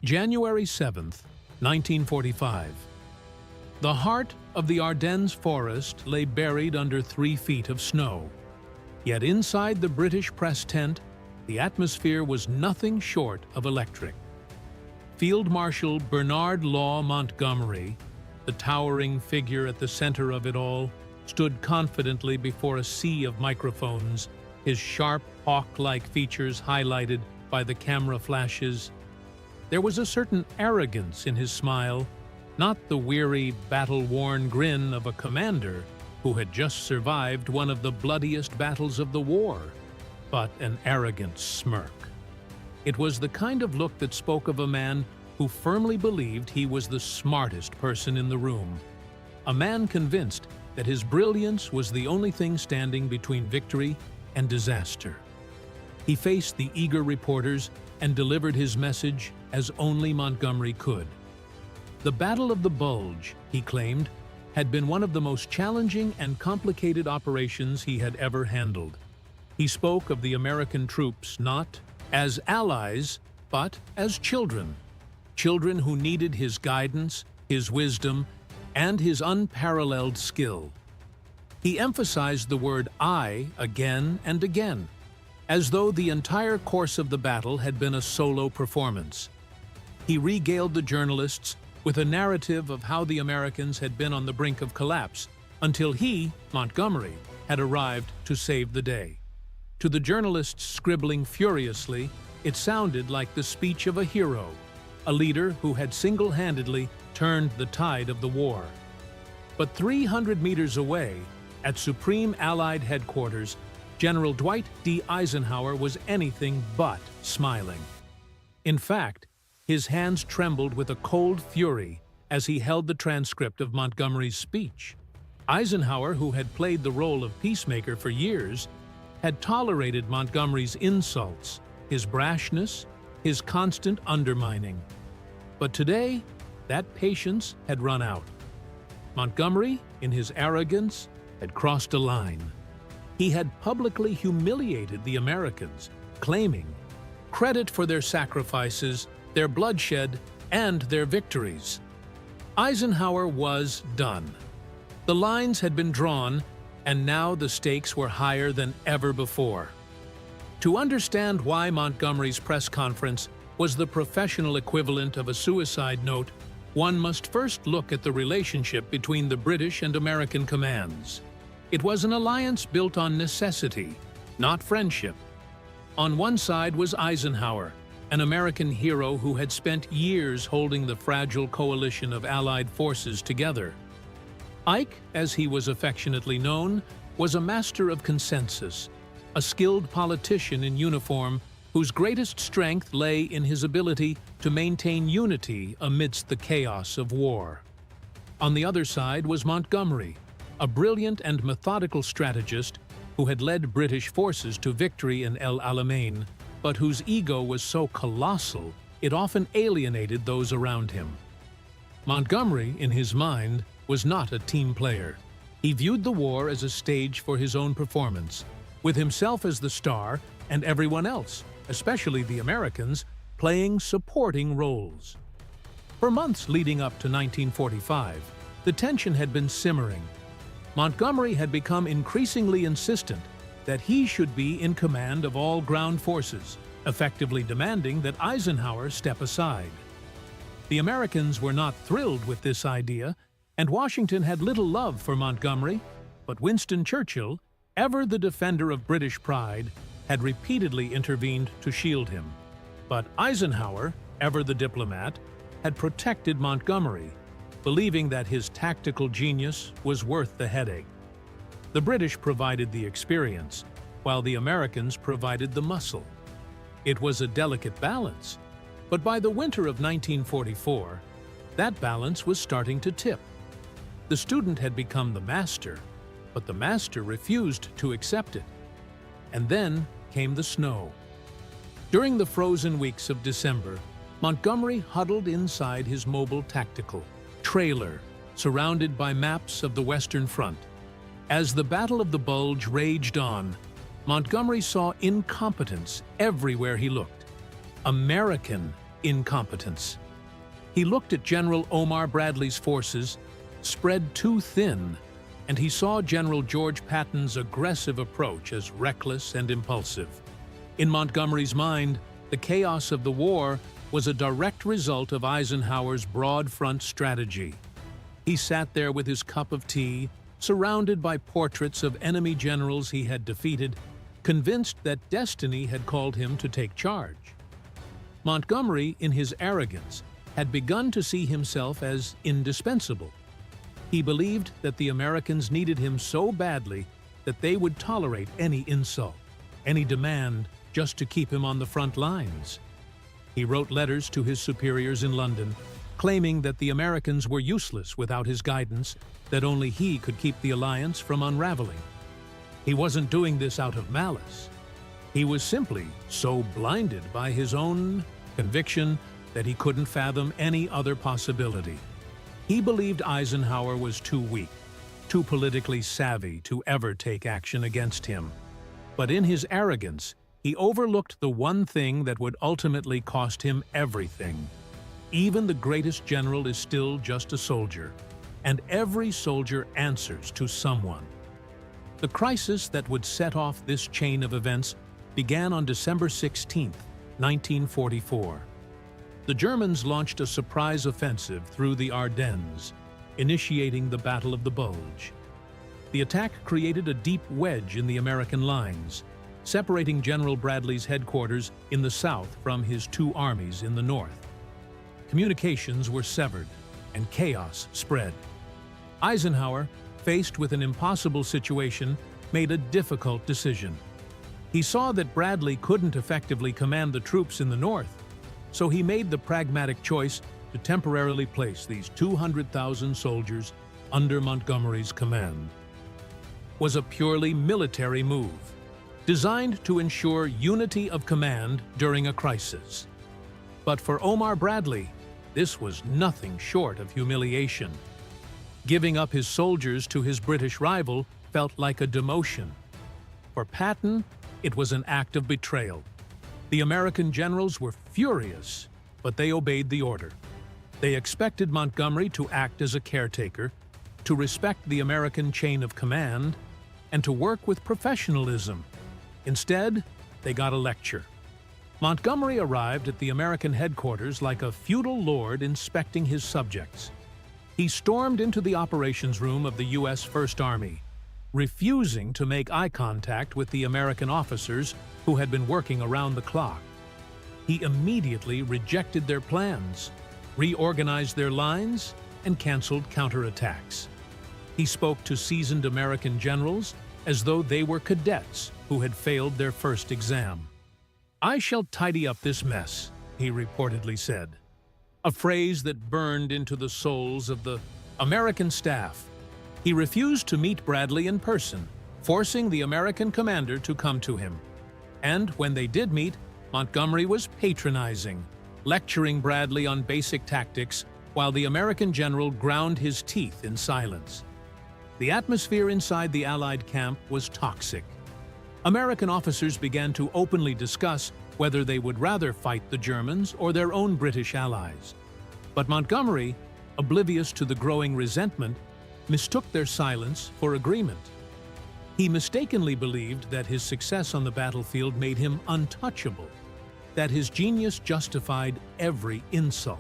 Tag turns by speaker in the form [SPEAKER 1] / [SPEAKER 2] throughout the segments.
[SPEAKER 1] January 7th, 1945. The heart of the Ardennes forest lay buried under 3 feet of snow. Yet inside the British press tent, the atmosphere was nothing short of electric. Field Marshal Bernard Law Montgomery, the towering figure at the center of it all, stood confidently before a sea of microphones, his sharp, hawk-like features highlighted by the camera flashes. There was a certain arrogance in his smile, not the weary, battle-worn grin of a commander who had just survived one of the bloodiest battles of the war, but an arrogant smirk. It was the kind of look that spoke of a man who firmly believed he was the smartest person in the room, a man convinced that his brilliance was the only thing standing between victory and disaster. He faced the eager reporters and delivered his message as only Montgomery could. The Battle of the Bulge, he claimed, had been one of the most challenging and complicated operations he had ever handled. He spoke of the American troops not as allies, but as children. Children who needed his guidance, his wisdom, and his unparalleled skill. He emphasized the word "I" again and again, as though the entire course of the battle had been a solo performance. He regaled the journalists with a narrative of how the Americans had been on the brink of collapse until he, Montgomery, had arrived to save the day. To the journalists scribbling furiously, it sounded like the speech of a hero, a leader who had single-handedly turned the tide of the war. But 300 meters away, at Supreme Allied Headquarters, General Dwight D. Eisenhower was anything but smiling. In fact, his hands trembled with a cold fury as he held the transcript of Montgomery's speech. Eisenhower, who had played the role of peacemaker for years, had tolerated Montgomery's insults, his brashness, his constant undermining. But today, that patience had run out. Montgomery, in his arrogance, had crossed a line. He had publicly humiliated the Americans, claiming credit for their sacrifices, their bloodshed, and their victories. Eisenhower was done. The lines had been drawn, and now the stakes were higher than ever before. To understand why Montgomery's press conference was the professional equivalent of a suicide note, one must first look at the relationship between the British and American commands. It was an alliance built on necessity, not friendship. On one side was Eisenhower, an American hero who had spent years holding the fragile coalition of Allied forces together. Ike, as he was affectionately known, was a master of consensus, a skilled politician in uniform whose greatest strength lay in his ability to maintain unity amidst the chaos of war. On the other side was Montgomery, a brilliant and methodical strategist who had led British forces to victory in El Alamein, but whose ego was so colossal it often alienated those around him. Montgomery, in his mind, was not a team player. He viewed the war as a stage for his own performance, with himself as the star and everyone else, especially the Americans, playing supporting roles. For months leading up to 1945, the tension had been simmering. Montgomery had become increasingly insistent that he should be in command of all ground forces, effectively demanding that Eisenhower step aside. The Americans were not thrilled with this idea, and Washington had little love for Montgomery, but Winston Churchill, ever the defender of British pride, had repeatedly intervened to shield him. But Eisenhower, ever the diplomat, had protected Montgomery, believing that his tactical genius was worth the headache. The British provided the experience, while the Americans provided the muscle. It was a delicate balance, but by the winter of 1944, that balance was starting to tip. The student had become the master, but the master refused to accept it. And then came the snow. During the frozen weeks of December, Montgomery huddled inside his mobile tactical trailer, surrounded by maps of the Western Front. As the Battle of the Bulge raged on, Montgomery saw incompetence everywhere he looked. American incompetence. He looked at General Omar Bradley's forces, spread too thin, and he saw General George Patton's aggressive approach as reckless and impulsive. In Montgomery's mind, the chaos of the war was a direct result of Eisenhower's broad front strategy. He sat there with his cup of tea, surrounded by portraits of enemy generals he had defeated, convinced that destiny had called him to take charge. Montgomery, in his arrogance, had begun to see himself as indispensable. He believed that the Americans needed him so badly that they would tolerate any insult, any demand, just to keep him on the front lines. He wrote letters to his superiors in London, claiming that the Americans were useless without his guidance, that only he could keep the alliance from unraveling. He wasn't doing this out of malice. He was simply so blinded by his own conviction that he couldn't fathom any other possibility. He believed Eisenhower was too weak, too politically savvy to ever take action against him. But in his arrogance, he overlooked the one thing that would ultimately cost him everything. Even the greatest general is still just a soldier, and every soldier answers to someone. The crisis that would set off this chain of events began on December 16, 1944. The Germans launched a surprise offensive through the Ardennes, initiating the Battle of the Bulge. The attack created a deep wedge in the American lines, separating General Bradley's headquarters in the south from his two armies in the north. Communications were severed, and chaos spread. Eisenhower, faced with an impossible situation, made a difficult decision. He saw that Bradley couldn't effectively command the troops in the north, so he made the pragmatic choice to temporarily place these 200,000 soldiers under Montgomery's command. It was a purely military move, designed to ensure unity of command during a crisis. But for Omar Bradley, this was nothing short of humiliation. Giving up his soldiers to his British rival felt like a demotion. For Patton, it was an act of betrayal. The American generals were furious, but they obeyed the order. They expected Montgomery to act as a caretaker, to respect the American chain of command, and to work with professionalism. Instead, they got a lecture. Montgomery arrived at the American headquarters like a feudal lord inspecting his subjects. He stormed into the operations room of the U.S. First Army, refusing to make eye contact with the American officers who had been working around the clock. He immediately rejected their plans, reorganized their lines, and canceled counterattacks. He spoke to seasoned American generals as though they were cadets who had failed their first exam. "I shall tidy up this mess," he reportedly said, a phrase that burned into the souls of the American staff. He refused to meet Bradley in person, forcing the American commander to come to him. And when they did meet, Montgomery was patronizing, lecturing Bradley on basic tactics while the American general ground his teeth in silence. The atmosphere inside the Allied camp was toxic. American officers began to openly discuss whether they would rather fight the Germans or their own British allies. But Montgomery, oblivious to the growing resentment, mistook their silence for agreement. He mistakenly believed that his success on the battlefield made him untouchable, that his genius justified every insult.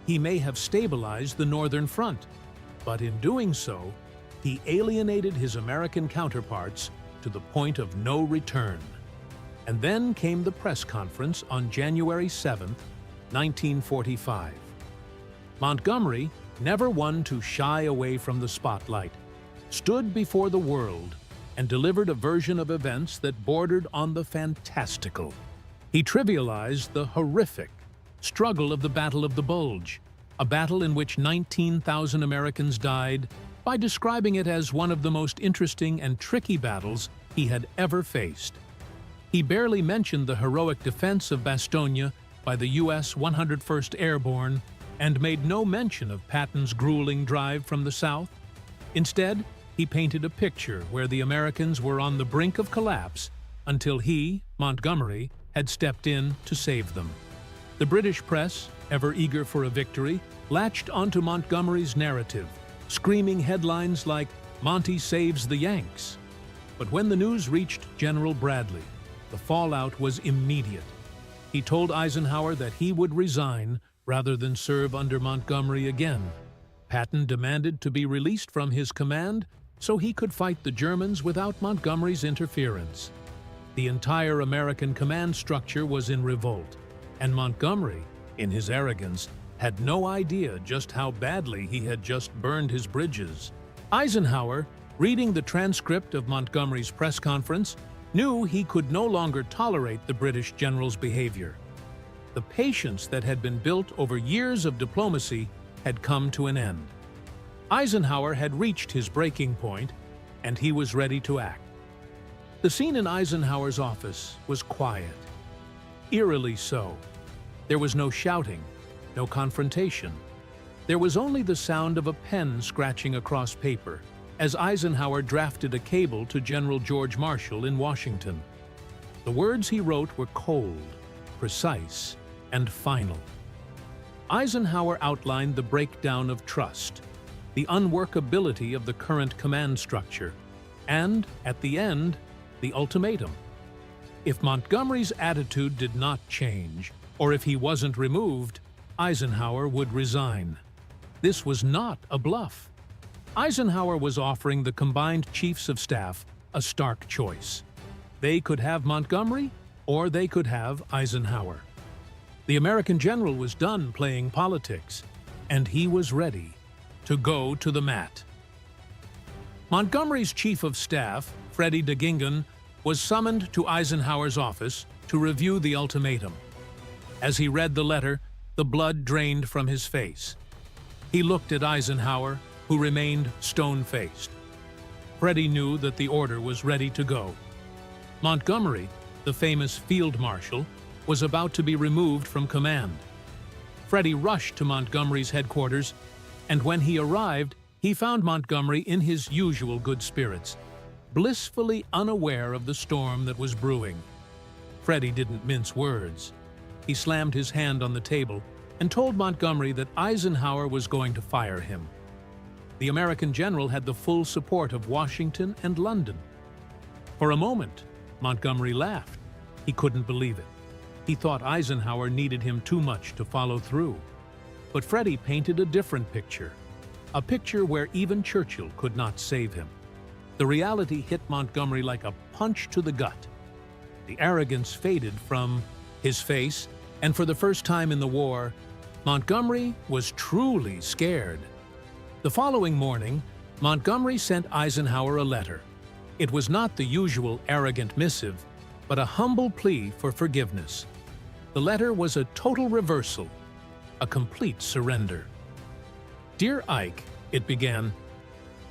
[SPEAKER 1] He may have stabilized the Northern Front, but in doing so, he alienated his American counterparts to the point of no return. And then came the press conference on January 7, 1945. Montgomery, never one to shy away from the spotlight, stood before the world and delivered a version of events that bordered on the fantastical. He trivialized the horrific struggle of the Battle of the Bulge, a battle in which 19,000 Americans died, by describing it as one of the most interesting and tricky battles he had ever faced. He barely mentioned the heroic defense of Bastogne by the U.S. 101st Airborne and made no mention of Patton's grueling drive from the south. Instead, he painted a picture where the Americans were on the brink of collapse until he, Montgomery, had stepped in to save them. The British press, ever eager for a victory, latched onto Montgomery's narrative, screaming headlines like, "Monty saves the Yanks." But when the news reached General Bradley, the fallout was immediate. He told Eisenhower that he would resign rather than serve under Montgomery again. Patton demanded to be released from his command so he could fight the Germans without Montgomery's interference. The entire American command structure was in revolt, and Montgomery, in his arrogance, had no idea just how badly he had just burned his bridges. Eisenhower, reading the transcript of Montgomery's press conference, knew he could no longer tolerate the British general's behavior. The patience that had been built over years of diplomacy had come to an end. Eisenhower had reached his breaking point, and he was ready to act. The scene in Eisenhower's office was quiet, eerily so. There was no shouting, no confrontation. There was only the sound of a pen scratching across paper as Eisenhower drafted a cable to General George Marshall in Washington. The words he wrote were cold, precise, and final. Eisenhower outlined the breakdown of trust, the unworkability of the current command structure, and, at the end, the ultimatum. If Montgomery's attitude did not change, or if he wasn't removed, Eisenhower would resign. This was not a bluff. Eisenhower was offering the combined chiefs of staff a stark choice. They could have Montgomery, or they could have Eisenhower. The American general was done playing politics, and he was ready to go to the mat. Montgomery's chief of staff, Freddie DeGingan, was summoned to Eisenhower's office to review the ultimatum. As he read the letter, the blood drained from his face. He looked at Eisenhower, who remained stone-faced. Freddie knew that the order was ready to go. Montgomery, the famous field marshal, was about to be removed from command. Freddie rushed to Montgomery's headquarters, and when he arrived, he found Montgomery in his usual good spirits, blissfully unaware of the storm that was brewing. Freddie didn't mince words. He slammed his hand on the table and told Montgomery that Eisenhower was going to fire him. The American general had the full support of Washington and London. For a moment, Montgomery laughed. He couldn't believe it. He thought Eisenhower needed him too much to follow through. But Freddie painted a different picture, a picture where even Churchill could not save him. The reality hit Montgomery like a punch to the gut. The arrogance faded from his face, and for the first time in the war, Montgomery was truly scared. The following morning, Montgomery sent Eisenhower a letter. It was not the usual arrogant missive, but a humble plea for forgiveness. The letter was a total reversal, a complete surrender. "Dear Ike," it began,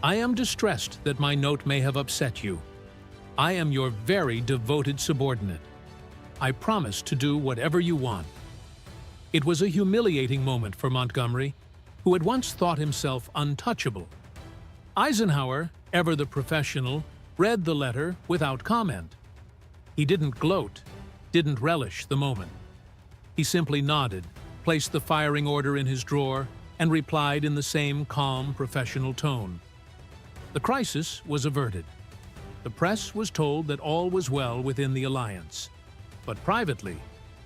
[SPEAKER 1] "I am distressed that my note may have upset you. I am your very devoted subordinate. I promise to do whatever you want." It was a humiliating moment for Montgomery, who had once thought himself untouchable. Eisenhower, ever the professional, read the letter without comment. He didn't gloat, didn't relish the moment. He simply nodded, placed the firing order in his drawer, and replied in the same calm, professional tone. The crisis was averted. The press was told that all was well within the alliance. But privately,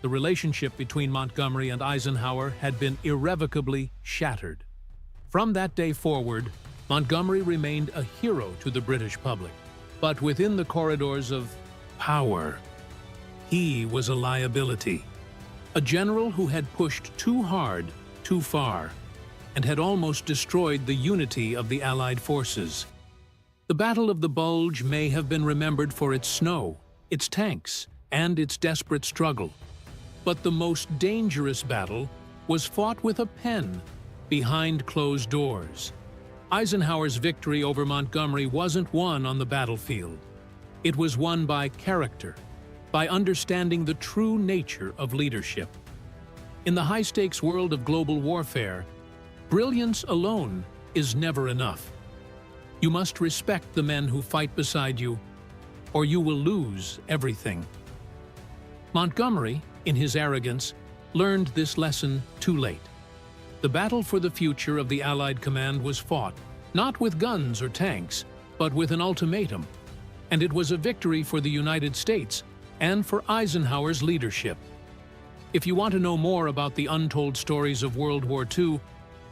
[SPEAKER 1] the relationship between Montgomery and Eisenhower had been irrevocably shattered. From that day forward, Montgomery remained a hero to the British public. But within the corridors of power, he was a liability. A general who had pushed too hard, too far, and had almost destroyed the unity of the Allied forces. The Battle of the Bulge may have been remembered for its snow, its tanks, and its desperate struggle. But the most dangerous battle was fought with a pen, behind closed doors. Eisenhower's victory over Montgomery wasn't won on the battlefield. It was won by character, by understanding the true nature of leadership. In the high-stakes world of global warfare, brilliance alone is never enough. You must respect the men who fight beside you, or you will lose everything. Montgomery, in his arrogance, learned this lesson too late. The battle for the future of the Allied command was fought, not with guns or tanks, but with an ultimatum. And it was a victory for the United States and for Eisenhower's leadership. If you want to know more about the untold stories of World War II,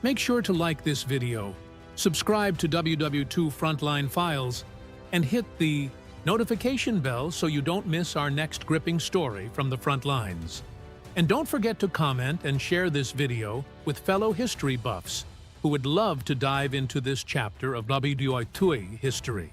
[SPEAKER 1] make sure to like this video, subscribe to WWII Frontline Files, and hit the notification bell so you don't miss our next gripping story from the front lines. And don't forget to comment and share this video with fellow history buffs who would love to dive into this chapter of WWII history.